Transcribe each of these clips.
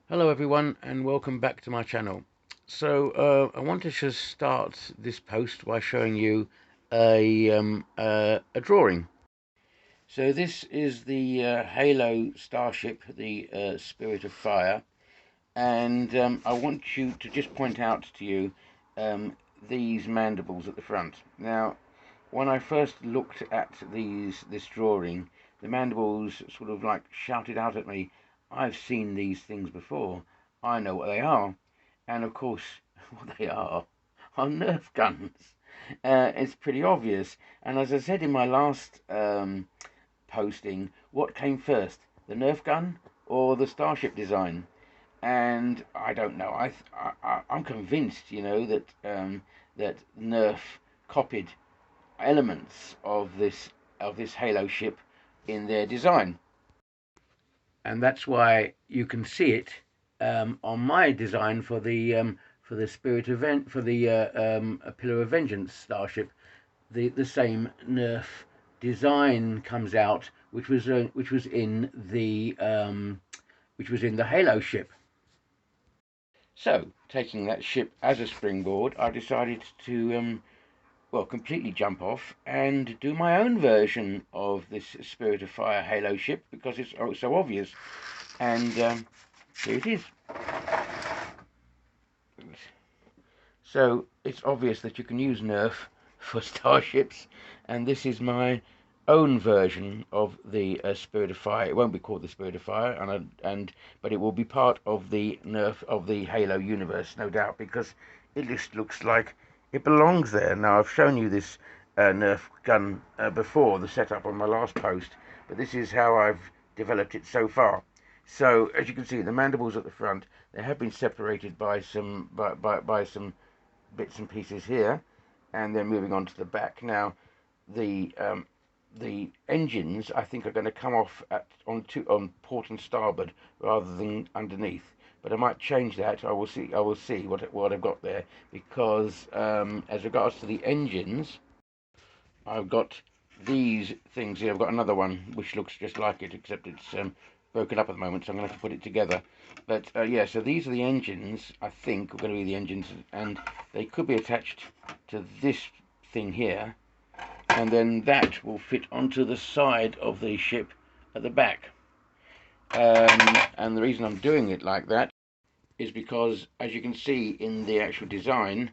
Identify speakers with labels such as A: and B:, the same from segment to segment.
A: Hello everyone and welcome back to my channel. I wanted to start this post by showing you a drawing. So this is the Halo Starship, the Spirit of Fire, and I want you to just point out to you these mandibles at the front. Now, when I first looked at this drawing, the mandibles sort of like shouted out at me, "I've seen these things before. I know what they are." And of course, what they are Nerf guns. It's pretty obvious. And as I said in my last posting, what came first, the Nerf gun or the Starship design? And I don't know. I'm convinced, that Nerf copied elements of this Halo ship in their design, and that's why you can see it on my design for the Spirit event for the Pillar of Vengeance Starship. The same Nerf design comes out, which was in the Halo ship. So, taking that ship as a springboard, I decided to completely jump off and do my own version of this Spirit of Fire Halo ship because it's so obvious. And here it is. So it's obvious that you can use Nerf for starships, and this is my own version of the Spirit of Fire. It won't be called the Spirit of Fire, but it will be part of the Nerf of the Halo universe, no doubt, because it just looks like it belongs there. Now I've shown you this Nerf gun before, the setup on my last post, but this is how I've developed it so far. So as you can see, the mandibles at the front, they have been separated by some bits and pieces here, and then moving on to the back. Now the engines, I think, are going to come off on port and starboard rather than underneath. But I might change that. I will see. What I've got there, because as regards to the engines, I've got these things here. I've got another one which looks just like it, except it's broken up at the moment, so I'm going to have to put it together. But yeah, so these are the engines, I think, are going to be the engines, and they could be attached to this thing here, and then that will fit onto the side of the ship at the back. And the reason I'm doing it like that is because, as you can see in the actual design,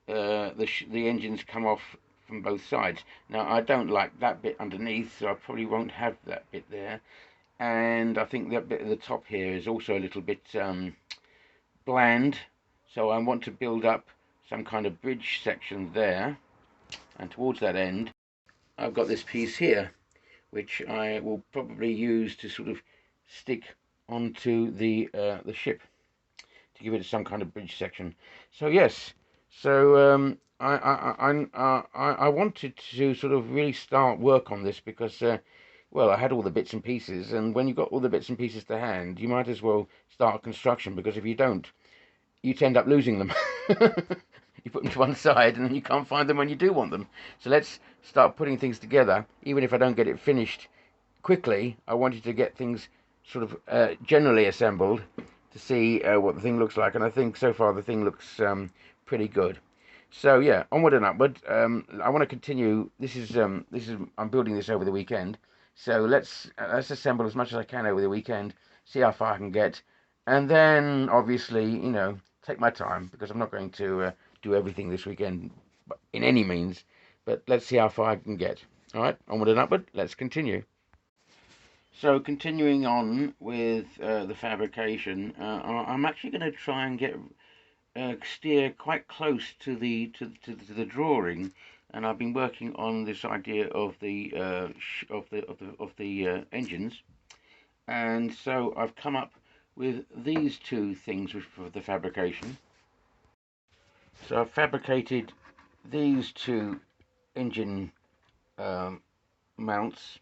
A: the engines come off from both sides. Now I don't like that bit underneath, so I probably won't have that bit there. And I think that bit at the top here is also a little bit bland, so I want to build up some kind of bridge section there. And towards that end, I've got this piece here, which I will probably use to sort of stick onto the ship to give it some kind of bridge section. So yes, so I wanted to sort of really start work on this because well, I had all the bits and pieces, and when you've got all the bits and pieces to hand, you might as well start construction, because if you don't, you tend up losing them. You put them to one side and then you can't find them when you do want them. So let's start putting things together. Even if I don't get it finished quickly, I wanted to get things sort of generally assembled to see what the thing looks like. And I think so far the thing looks pretty good. So yeah, onward and upward. I want to continue. I'm building this over the weekend. So let's assemble as much as I can over the weekend. See how far I can get, and then obviously, take my time, because I'm not going to do everything this weekend in any means. But let's see how far I can get. All right, onward and upward. Let's continue. So continuing on with the fabrication, I'm actually going to try and steer quite close to the drawing, and I've been working on this idea of the engines, and so I've come up with these two things for the fabrication. So I've fabricated these two engine mounts,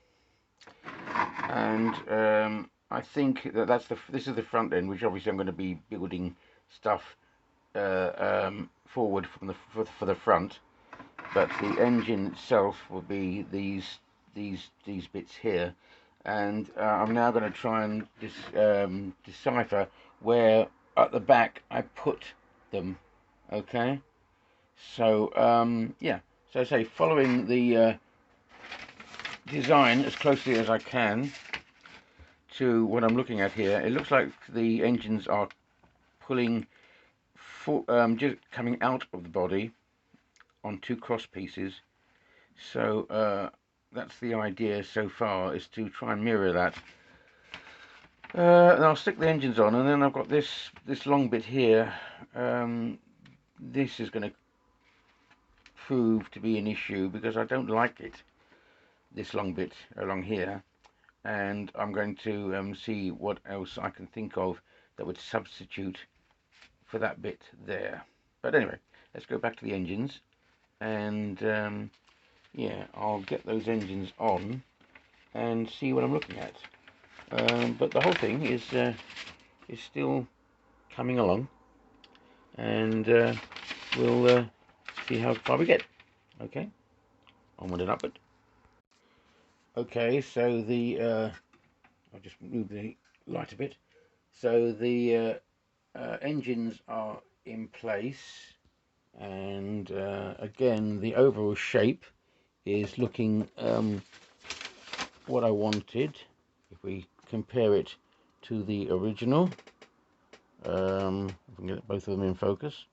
A: and I think this is the front end, which obviously I'm going to be building stuff forward for the front, but the engine itself will be these bits here, and I'm now going to try and decipher where at the back I put them. Okay, so yeah, so I say following the design as closely as I can to what I'm looking at here, it looks like the engines are pulling just coming out of the body on two cross pieces. So that's the idea so far, is to try and mirror that. And I'll stick the engines on, and then I've got this long bit here. This is going to prove to be an issue because I don't like it, this long bit along here, and I'm going to see what else I can think of that would substitute for that bit there. But anyway, let's go back to the engines, and yeah, I'll get those engines on and see what I'm looking at. But the whole thing is still coming along, and we'll see how far we get. Okay, onward and upward. Okay, so the I'll just move the light a bit. So the engines are in place, and again the overall shape is looking what I wanted. If we compare it to the original, if we can get both of them in focus,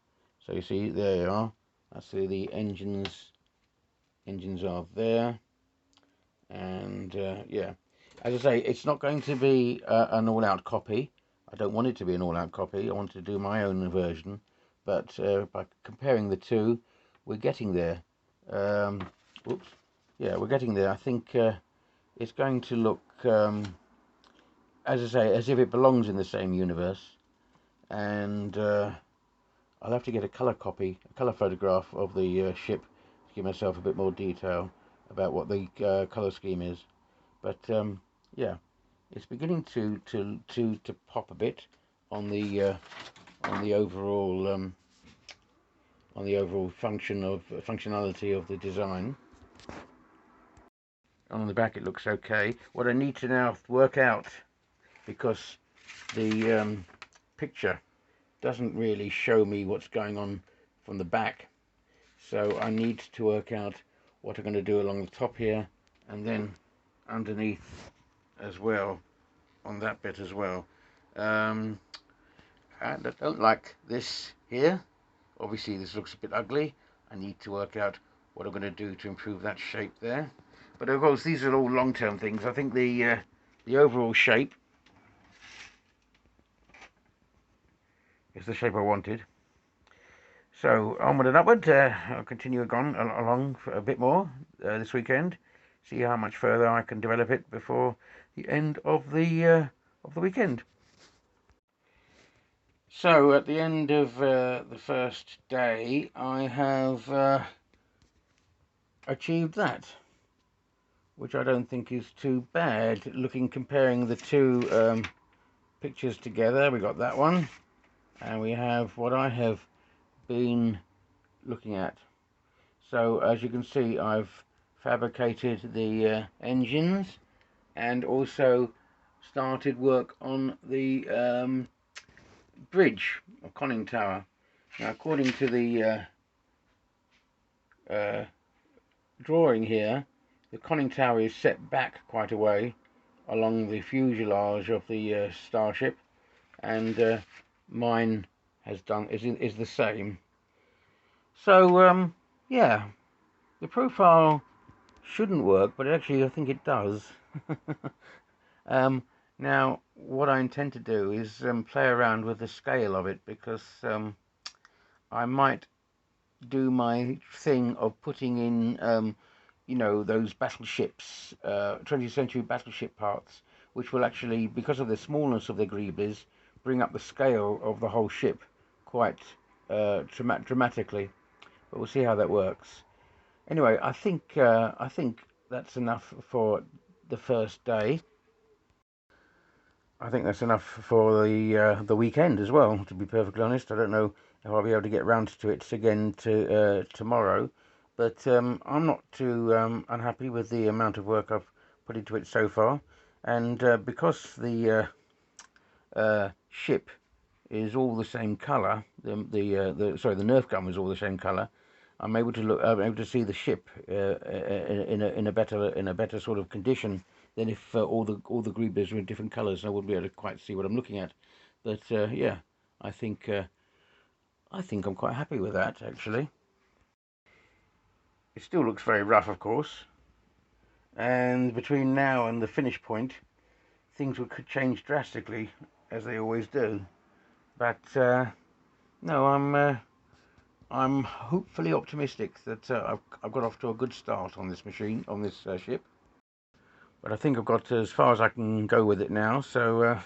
A: so you see there you are. That's the engines are there, and yeah, as I say, it's not going to be an all-out copy. I don't want it to be an all-out copy. I want to do my own version, but by comparing the two, we're getting there. Whoops. Yeah, we're getting there. I think it's going to look, as I say, as if it belongs in the same universe. And I'll have to get a colour photograph of the ship to give myself a bit more detail about what the colour scheme is. But yeah, it's beginning to pop a bit on the overall functionality of the design. On the back it looks okay. What I need to now work out, because the picture doesn't really show me what's going on from the back, so I need to work out what I'm going to do along the top here, and then underneath as well, on that bit as well. And I don't like this here. Obviously this looks a bit ugly. I need to work out what I'm going to do to improve that shape there. But of course these are all long-term things. I think the overall shape is the shape I wanted. So onward and upward. I'll continue along for a bit more this weekend. See how much further I can develop it before the end of the weekend. So at the end of the first day, I have achieved that, which I don't think is too bad. Comparing the two pictures together, we got that one, and we have what I have been looking at. So as you can see, I've fabricated the engines, and also started work on the bridge or conning tower. Now, according to the drawing here, the conning tower is set back quite a way along the fuselage of the Starship, and mine is the same. So yeah, the profile shouldn't work, but actually I think it does. Now, what I intend to do is play around with the scale of it, because I might do my thing of putting in, you know, those battleships, 20th century battleship parts, which will actually, because of the smallness of the greeblies, bring up the scale of the whole ship quite dramatically. But we'll see how that works. Anyway, I think that's enough for the first day. I think that's enough for the weekend as well, to be perfectly honest. I don't know if I'll be able to get round to it again tomorrow, but I'm not too unhappy with the amount of work I've put into it so far. And because the ship is all the same colour, the Nerf gun was all the same colour. I'm able to look. I'm able to see the ship in a better sort of condition than if all the greeblers were in different colours. I wouldn't be able to quite see what I'm looking at. But yeah, I think I think I'm quite happy with that actually. It still looks very rough, of course, and between now and the finish point, things could change drastically, as they always do. But no, I'm hopefully optimistic that I've got off to a good start on this machine, on this ship. But I think I've got as far as I can go with it now, so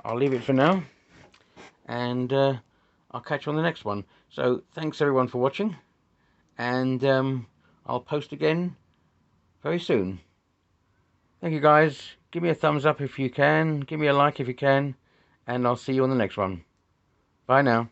A: I'll leave it for now, and I'll catch you on the next one. So thanks everyone for watching, and I'll post again very soon. Thank you guys. Give me a thumbs up if you can, give me a like if you can, and I'll see you on the next one. Bye now.